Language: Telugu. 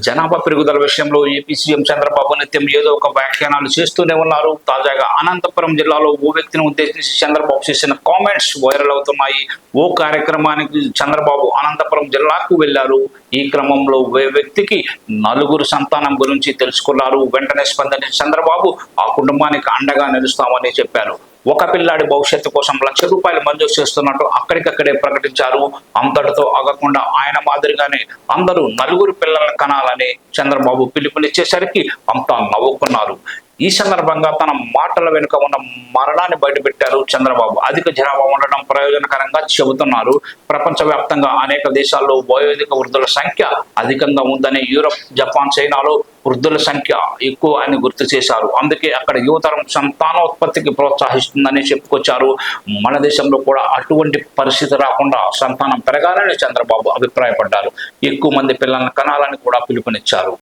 జనాభా పెరుగుదల విషయంలో ఏపీ సీఎం చంద్రబాబు నిత్యం ఏదో ఒక వ్యాఖ్యానాలు చేస్తూనే ఉన్నారు. తాజాగా అనంతపురం జిల్లాలో ఓ వ్యక్తిని ఉద్దేశించి చంద్రబాబు చేసిన కామెంట్స్ వైరల్ అవుతున్నాయి. ఓ కార్యక్రమానికి చంద్రబాబు అనంతపురం జిల్లాకు వెళ్లారు. ఈ క్రమంలో ఓ వ్యక్తికి నలుగురు సంతానం గురించి తెలుసుకున్నారు. వెంటనే స్పందించిన చంద్రబాబు ఆ కుటుంబానికి అండగా నిలుస్తామని చెప్పారు. ఒక పిల్లాడి భవిష్యత్తు కోసం ₹1,00,000 మంజూరు చేస్తున్నట్టు అక్కడికక్కడే ప్రకటించారు. అంతటితో ఆగకుండా ఆయన మాదిరిగానే అందరూ నలుగురు పిల్లలను కనాలని చంద్రబాబు పిలుపునిచ్చేసరికి అంతా నవ్వుకున్నారు. ఈ సందర్భంగా తన మాటల వెనుక ఉన్న మరణాన్ని బయటపెట్టారు చంద్రబాబు. అధిక జనాభా ఉండడం ప్రయోజనకరంగా చెబుతున్నారు. ప్రపంచవ్యాప్తంగా అనేక దేశాల్లో వయోధిక వృద్ధుల సంఖ్య అధికంగా ఉందని, యూరప్, జపాన్, చైనాలో వృద్ధుల సంఖ్య ఎక్కువ అని గుర్తు చేశారు. అందుకే అక్కడ యువతరం సంతానోత్పత్తికి ప్రోత్సహిస్తుందని చెప్పుకొచ్చారు. మన దేశంలో కూడా అటువంటి పరిస్థితి రాకుండా సంతానం పెరగాలని చంద్రబాబు అభిప్రాయపడ్డారు. ఎక్కువ మంది పిల్లలను కనాలని కూడా పిలుపునిచ్చారు.